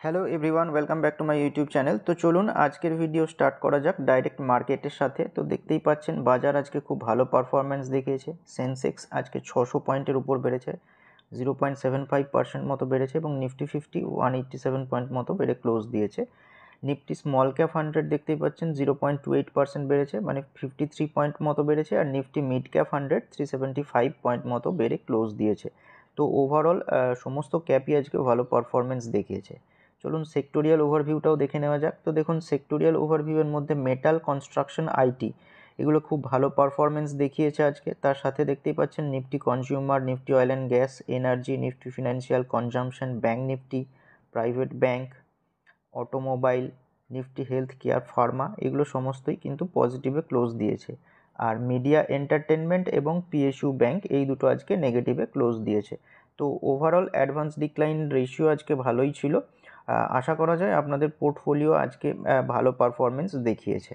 Hello everyone, welcome back to my YouTube channel. তো চলুন আজকের ভিডিও স্টার্ট করা যাক ডাইরেক্ট মার্কেটের সাথে। তো দেখতেই পাচ্ছেন বাজার আজকে খুব ভালো পারফরমেন্স দেখিয়েছে। সেন্সেক্স আজকে 600 পয়েন্টের উপর বেড়েছে, 0.75% মতো বেড়েছে, এবং নিফটি 187 পয়েন্ট মতো বেড়ে ক্লোজ দিয়েছে। নিফটি স্মল ক্যাপ 100 দেখতেই পাচ্ছেন 0.28% বেড়েছে, মানে 53 পয়েন্ট মতো বেড়েছে। আর নিফটি মিড ক্যাপ 100 375 পয়েন্ট মতো বেড়ে ক্লোজ দিয়েছে। তো ওভারঅল সমস্ত ক্যাপই আজকে ভালো পারফরমেন্স দেখিয়েছে। চলুন সেক্টোরিয়াল ওভারভিউটাও দেখে নেওয়া যাক। তো দেখুন সেক্টোরিয়াল ওভারভিউয়ের মধ্যে মেটাল, কনস্ট্রাকশন, আইটি এগুলো খুব ভালো পারফরমেন্স দেখিয়েছে আজকে। তার সাথে দেখতেই পাচ্ছেন Nifty consumer, Nifty oil and gas, energy, Nifty financial consumption, bank Nifty, private bank, automobile, Nifty health care, Pharma এগুলো সমস্তই কিন্তু পজিটিভে ক্লোজ দিয়েছে। আর মিডিয়া এন্টারটেনমেন্ট এবং পিএসইউ ব্যাঙ্ক এই দুটো আজকে নেগেটিভে ক্লোজ দিয়েছে। তো ওভারঅল অ্যাডভান্স ডিক্লাইন রেশিও আজকে ভালোই ছিল। আশা করা যায় আপনাদের পোর্টফোলিও আজকে ভালো পারফরমেন্স দেখিয়েছে।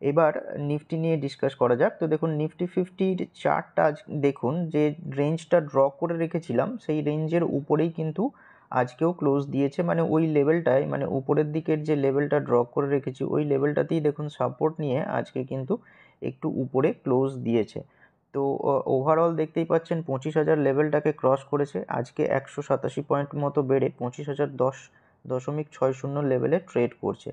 এবার নিফটি নিয়ে ডিসকাস করা যাক। তো দেখুন নিফটি 50 চার্টটা আজ দেখুন, যে রেঞ্জটা ড্র করে রেখেছিলাম সেই রেঞ্জের উপরেই কিন্তু আজকেও ক্লোজ দিয়েছে। মানে ওই লেভেলটায়, মানে উপরের দিকের যে লেভেলটা ড্র করে রেখেছি ওই লেভেলটাতেই দেখুন সাপোর্ট নিয়ে আজকে কিন্তু একটু উপরে ক্লোজ দিয়েছে। তো ওভারঅল দেখতেই পাচ্ছেন 25,000 লেভেলটাকে ক্রস করেছে, আজকে 187 পয়েন্ট মতো বেড়ে 25,010.60 লেভেলে ট্রেড করছে।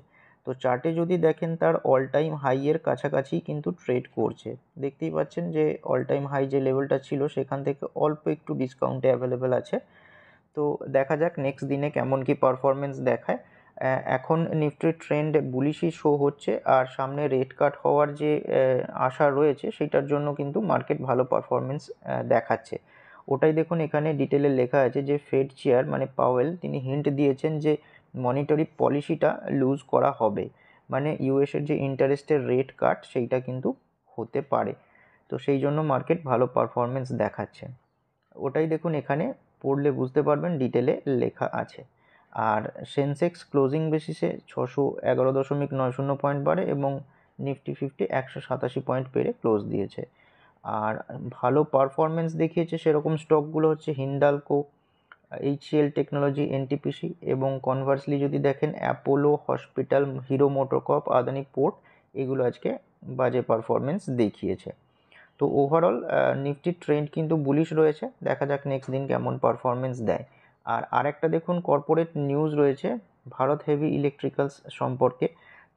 তো চার্টে যদি দেখেন তার অল টাইম হাইয়ের কাছাকাছি কিন্তু ট্রেড করছে। দেখতেই পাচ্ছেন যে অল টাইম হাই যে লেভেলটা ছিল সেখান থেকে অল্প একটু ডিসকাউন্টে অ্যাভেলেবেল আছে। তো দেখা যাক নেক্সট দিনে কেমন কি পারফরমেন্স দেখায়। এখন নিফটির ট্রেন্ড বুলিশই শো হচ্ছে, আর সামনে রেট কাট হওয়ার যে আশা রয়েছে সেটার জন্য কিন্তু মার্কেট ভালো পারফরমেন্স দেখাচ্ছে। ওটাই দেখুন এখানে ডিটেলে লেখা আছে যে ফেড চেয়ার মানে পাওয়েল তিনি হিন্ট দিয়েছেন যে মনিটারি পলিসিটা লুজ করা হবে, মানে ইউএসের যে ইন্টারেস্টের রেট কাট সেইটা কিন্তু হতে পারে। তো সেই জন্য মার্কেট ভালো পারফরমেন্স দেখাচ্ছে। ওটাই দেখুন এখানে পড়লে বুঝতে পারবেন, ডিটেলে লেখা আছে। আর সেন্সেক্স ক্লোজিং বেসিসে 611.90 পয়েন্ট বাড়ে, এবং নিফটি 187 পয়েন্ট পেরে ক্লোজ দিয়েছে। আর ভালো পারফরমেন্স দেখিয়েছে সেরকম স্টকগুলো হচ্ছে হিন্ডালকো, এইচসিএল টেকনোলজি, এনটিপিসি, এবং কনভার্সলি যদি দেখেন Apollo hospital, hero MotoCorp, Adani port এগুলো আজকে বাজে পারফরমেন্স দেখিয়েছে। তো ওভারঅল নিফটির ট্রেন্ড কিন্তু বুলিশ রয়েছে, দেখা যাক নেক্সট দিন কেমন পারফরমেন্স দেয়। আর আরেকটা দেখুন কর্পোরেট নিউজ রয়েছে ভারত হেভি ইলেকট্রিক্যালস সম্পর্কে।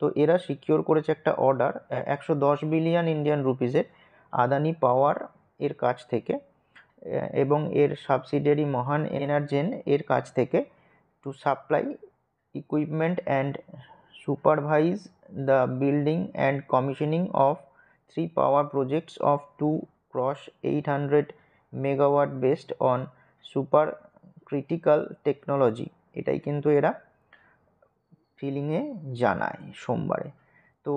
তো এরা সিকিওর করেছে একটা অর্ডার 110 বিলিয়ন ইন্ডিয়ান রুপিসের আদানি পাওয়ার এর কাছ থেকে, এবং এর সাবসিডিয়ারি মহান এনার্জেন এর কাছ থেকে, to supply equipment and supervise the building and commissioning of 3 power projects of 2 cross 800 megawatt based on super critical technology। এটাই কিন্তু এরা ফিলিংয়ে জানায় সোমবারে। তো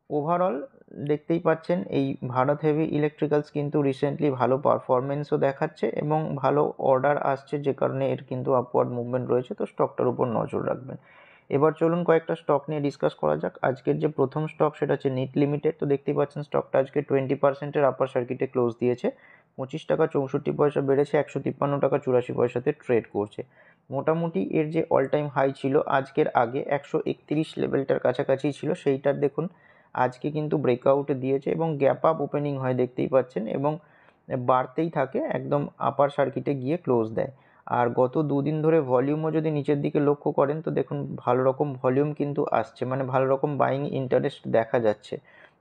ওভারঅল দেখতেই পাচ্ছেন এই ভারত হেভি ইলেকট্রিক্যালস কিন্তু রিসেন্টলি ভালো পারফরমেন্সও দেখাচ্ছে এবং ভালো অর্ডার আসছে, যে কারণে এর কিন্তু আপওয়ার্ড মুভমেন্ট রয়েছে। তো স্টকটার উপর নজর রাখবেন। এবার চলুন কয়েকটা স্টক নিয়ে ডিসকাস করা যাক। আজকের যে প্রথম স্টক সেটা হচ্ছে নিট লিমিটেড। তো দেখতেই পাচ্ছেন স্টকটা আজকে 20%-এর আপার সার্কিটে ক্লোজ দিয়েছে, 25 টাকা 64 পয়সা বেড়েছে, 153 টাকা 84 পয়সাতে ট্রেড করছে। মোটামুটি এর যে অল টাইম হাই ছিল আজকের আগে 131 লেভেলটার কাছাকাছি ছিল, সেইটার দেখুন আজকে কিন্তু ব্রেকআউট দিয়েছে এবং গ্যাপ আপ ওপেনিং হয় দেখতেই পাচ্ছেন, এবং বাড়তেই থাকে একদম আপার সার্কিটে গিয়ে ক্লোজ দেয়। আর গত দুদিন ধরে ভলিউমও যদি নিচের দিকে লক্ষ্য করেন তো দেখুন ভালো রকম ভলিউম কিন্তু আসছে, মানে ভালো রকম বাইং ইন্টারেস্ট দেখা যাচ্ছে।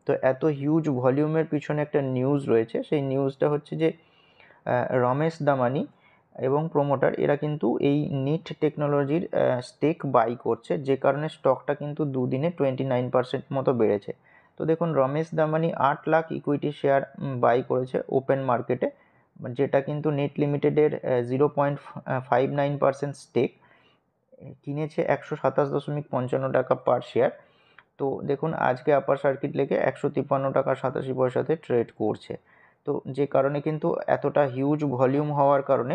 তো এত হিউজ ভলিউমের পিছনে একটা নিউজ রয়েছে, সেই নিউজটা হচ্ছে যে রমেশ দামানি এবং প্রোমোটার এরা কিন্তু এই নিট টেকনোলজির স্টেক বাই করছে, যে কারণে স্টকটা কিন্তু দুদিনে 29% মতো বেড়েছে। তো দেখুন Ramesh Damani 8 lakh equity share buy করেছে ওপেন মার্কেটে, যেটা কিন্তু নেট লিমিটেডের 0.59% স্টেক কিনেছে 127.55 টাকা পার শেয়ার। তো দেখুন আজকে আপার সার্কিট লেগে 153 টাকা 87 পয়সাতে ট্রেড করছে। তো যে কারণে কিন্তু এতটা হিউজ ভলিউম হওয়ার কারণে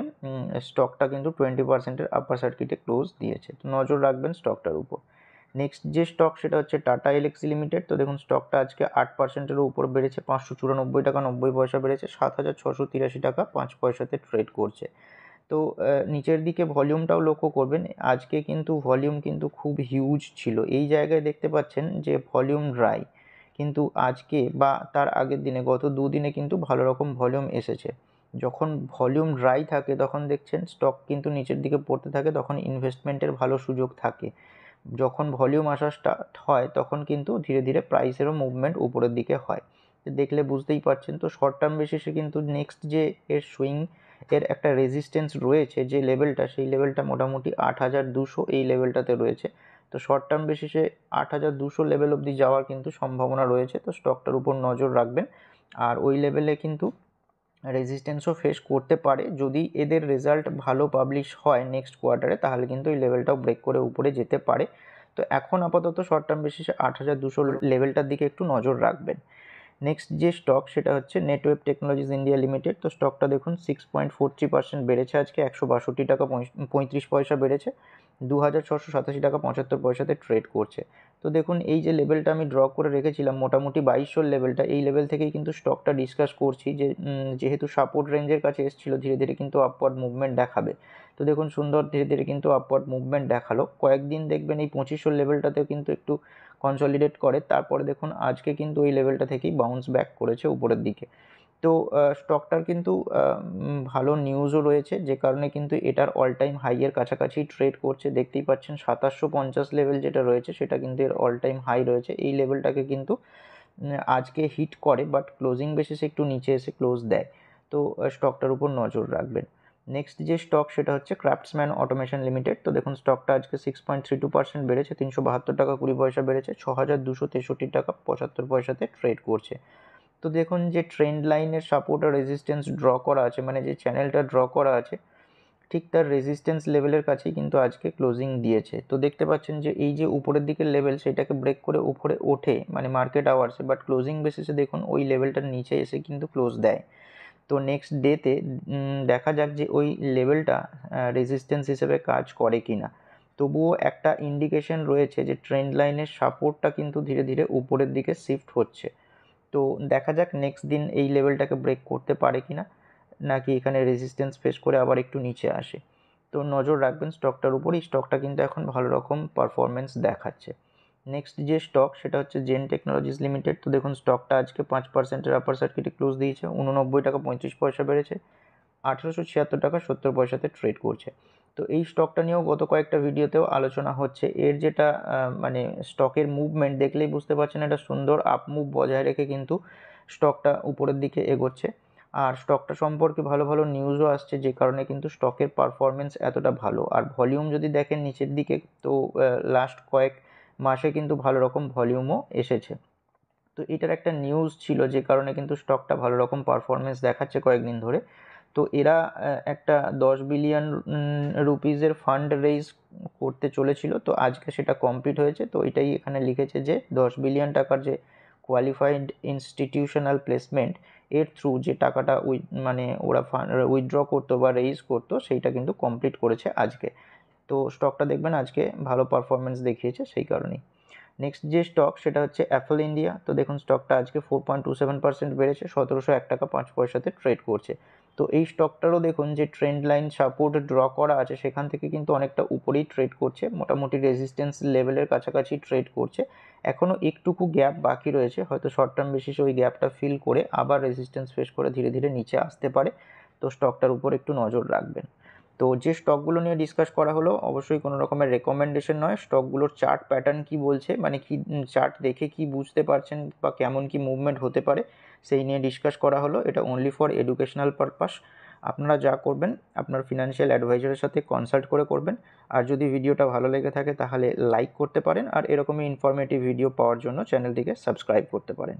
স্টকটা কিন্তু 20%-এর আপার সার্কিটে ক্লোজ দিয়েছে। তো নজর রাখবেন স্টকটার উপর। নেক্সট যে স্টক সেটা হচ্ছে টাটা এলএক্সি লিমিটেড। তো দেখুন স্টকটা আজকে 8%-এর উপর বেড়েছে, 594 টাকা 90 পয়সা বেড়েছে, 7,683 টাকা 5 পয়সাতে ট্রেড করছে। তো নিচের দিকে ভলিউমটাও লক্ষ্য করবেন, আজকে কিন্তু ভলিউম কিন্তু খুব হিউজ ছিল। এই জায়গায় দেখতে পাচ্ছেন যে ভলিউম ড্রাই, কিন্তু আজকে বা তার আগের দিনে গত দুদিনে কিন্তু ভালো রকম ভলিউম এসেছে। যখন ভলিউম ড্রাই থাকে তখন দেখছেন স্টক কিন্তু নিচের দিকে পড়তে থাকে, তখন ইনভেস্টমেন্টের ভালো সুযোগ থাকে। যখন ভলিউম আসা স্টার্ট হয় তখন কিন্তু ধীরে ধীরে প্রাইসেরও মুভমেন্ট উপরের দিকে হয়। দেখলে বুঝতেই পারছেন। তো শর্ট টার্ম বেসিসে কিন্তু নেক্সট যে এর সুইং এর একটা রেজিস্ট্যান্স রয়েছে, যে লেভেলটা, সেই লেভেলটা মোটামুটি 8,200 এই লেভেলটাতে রয়েছে। তো শর্ট টার্ম বেসিসে 8,200 লেভেল অবধি যাওয়ার কিন্তু সম্ভাবনা রয়েছে। তো স্টকটার উপর নজর রাখবেন। আর ওই লেভেলে কিন্তু রেজিস্ট্যান্সও ফেস করতে পারে। যদি এদের রেজাল্ট ভালো পাবলিশ হয় নেক্সট কোয়ার্টারে, তাহলে কিন্তু এই লেভেলটাও ব্রেক করে উপরে যেতে পারে। তো এখন আপাতত শর্ট টার্ম বেসিসে 8,200 লেভেলটার দিকে একটু নজর রাখবেন। নেক্সট যে স্টক সেটা হচ্ছে নেটওয়েব টেকনোলজিস ইন্ডিয়া লিমিটেড। তো স্টকটা দেখুন 6.43% বেড়েছে, আজকে 162 টাকা 35 পয়সা বেড়েছে, 2,687 টাকা 75 পয়সাতে ট্রেড করছে। তো দেখুন এই যে লেভেলটা আমি ড্র করে রেখেছিলাম মোটামুটি 2200 লেভেলটা, এই লেভেল থেকেই কিন্তু স্টকটা ডিসকাস করছি যে যেহেতু সাপোর্ট রেঞ্জের কাছে এসেছিল, ধীরে ধীরে কিন্তু আপওয়ার্ড মুভমেন্ট দেখাবে। তো দেখুন সুন্দর ধীরে ধীরে কিন্তু আপওয়ার্ড মুভমেন্ট দেখালো। কয়েকদিন দেখবেন এই 2500 লেভেলটাতেও কিন্তু একটু কনসলিডেট করে, তারপরে দেখুন আজকে কিন্তু ওই লেভেলটা থেকেই বাউন্স ব্যাক করেছে উপরের দিকে। তো স্টকটার কিন্তু ভালো নিউজও রয়েছে, যে কারণে কিন্তু এটার অল টাইম হাইয়ের কাছাকাছি ট্রেড করছে। দেখতেই পাচ্ছেন 2750 লেভেল যেটা রয়েছে সেটা কিন্তু এর অল টাইম হাই রয়েছে। এই লেভেলটাকে কিন্তু আজকে হিট করে, বাট ক্লোজিং বেসিসে একটু নিচে এসে ক্লোজ দেয়। তো স্টকটার উপর নজর রাখবেন। নেক্সট যে স্টক সেটা হচ্ছে ক্রাফটসম্যান অটোমেশন লিমিটেড। তো দেখুন স্টকটা আজকে 6.32% বেড়েছে, 372 টাকা 20 পয়সা বেড়েছে, 6,263 টাকা 75 পয়সাতে ট্রেড করছে। তো দেখুন যে ট্রেন্ড লাইনের সাপোর্ট আর রেজিস্ট্যান্স ড্র করা আছে, মানে যে চ্যানেলটা ড্র করা আছে ঠিক তার রেজিস্ট্যান্স লেভেলের কাছেই কিন্তু আজকে ক্লোজিং দিয়েছে। তো দেখতে পাচ্ছেন যে এই যে উপরের দিকের লেভেল সেটাকে ব্রেক করে উপরে ওঠে মানে মার্কেট আওয়ার্সে, বাট ক্লোজিং বেসিসে দেখুন ওই লেভেলটার নিচে এসে কিন্তু ক্লোজ দেয়। তো নেক্সট ডেতে দেখা যাক যে ওই লেভেলটা রেজিস্ট্যান্স হিসেবে কাজ করে কি না। তবুও একটা ইন্ডিকেশন রয়েছে যে ট্রেন্ড লাইনের সাপোর্টটা কিন্তু ধীরে ধীরে উপরের দিকে শিফট হচ্ছে। তো দেখা যাক নেক্সট দিন এই লেভেলটাকে ব্রেক করতে পারে কি না, নাকি এখানে রেজিস্ট্যান্স ফেস করে আবার একটু নিচে আসে। তো নজর রাখবেন স্টকটার উপর। এই স্টকটা কিন্তু এখন ভালো রকম পারফরমেন্স দেখাচ্ছে। নেক্সট যে স্টক সেটা হচ্ছে জেন টেকনোলজিস লিমিটেড। তো দেখুন স্টকটা আজকে 5%-এর আপার সার্কিটে ক্লোজ দিয়েছে, 89 টাকা 35 পয়সা বেড়েছে, 1876 টাকা 70 পয়সাতে ট্রেড করছে। তো এই স্টকটা নিয়েও গত কয়েকটা ভিডিওতেও আলোচনা হচ্ছে। এর যেটা মানে স্টকের মুভমেন্ট দেখলেই বুঝতে পারছেন একটা সুন্দর আপ মুভ বজায় রেখে কিন্তু স্টকটা উপরের দিকে এগোচ্ছে। আর স্টকটা সম্পর্কে ভালো ভালো নিউজও আসছে, যে কারণে কিন্তু স্টকের পারফরমেন্স এতটা ভালো। আর ভলিউম যদি দেখেন নিচের দিকে, তো লাস্ট কয়েক মাসে কিন্তু ভালো রকম ভলিউমও এসেছে। তো এটার একটা নিউজ ছিল, যে কারণে কিন্তু স্টকটা ভালো রকম পারফরমেন্স দেখাচ্ছে কয়েকদিন ধরে। তো এরা একটা 10 বিলিয়ন রুপিজের ফান্ড রেইজ করতে চলেছিল, তো আজকে সেটা কমপ্লিট হয়েছে। তো এটাই এখানে লিখেছে যে 10 বিলিয়ন টাকার যে কোয়ালিফাইড ইনস্টিটিউশনাল প্লেসমেন্ট, এর থ্রু যে টাকাটা মানে ওরা উইথড্র করতো বা রেইজ করতো, সেইটা কিন্তু কমপ্লিট করেছে আজকে। তো স্টকটা দেখবেন আজকে ভালো পারফরমেন্স দেখিয়েছে সেই কারণেই। নেক্সট যে স্টক সেটা হচ্ছে অ্যাপল ইন্ডিয়া। তো দেখুন স্টকটা আজকে 4.27% বেড়েছে, 1701 টাকা 5 পয়সাতে ট্রেড করছে। তো এই স্টকটারও দেখুন যে ট্রেন্ড লাইন সাপোর্ট ড্র করা আছে, সেখান থেকে কিন্তু অনেকটা উপরেই ট্রেড করছে, মোটামুটি রেজিস্ট্যান্স লেভেলের কাছাকাছি ট্রেড করছে। এখনও একটুকু গ্যাপ বাকি রয়েছে, হয়তো শর্ট টার্ম বেসিসে ওই গ্যাপটা ফিল করে আবার রেজিস্ট্যান্স ফেস করে ধীরে ধীরে নিচে আসতে পারে। তো স্টকটার উপর একটু নজর রাখবেন। তো যে স্টকগুলো নিয়ে ডিসকাস করা হলো অবশ্যই কোনো রকমের রেকমেন্ডেশন নয়। স্টকগুলোর চার্ট প্যাটার্ন কি বলছে, মানে কি চার্ট দেখে কি বুঝতে পারছেন বা কেমন কি মুভমেন্ট হতে পারে সেই নিয়ে ডিসকাস করা হলো। এটা অনলি ফর এডুকেশনাল পারপাস। আপনারা যা করবেন আপনার ফিনান্সিয়াল অ্যাডভাইজারের সাথে কনসাল্ট করে করবেন। আর যদি ভিডিওটা ভালো লেগে থাকে তাহলে লাইক করতে পারেন, আর এরকমই ইনফরমেটিভ ভিডিও পাওয়ার জন্য চ্যানেলটিকে সাবস্ক্রাইব করতে পারেন।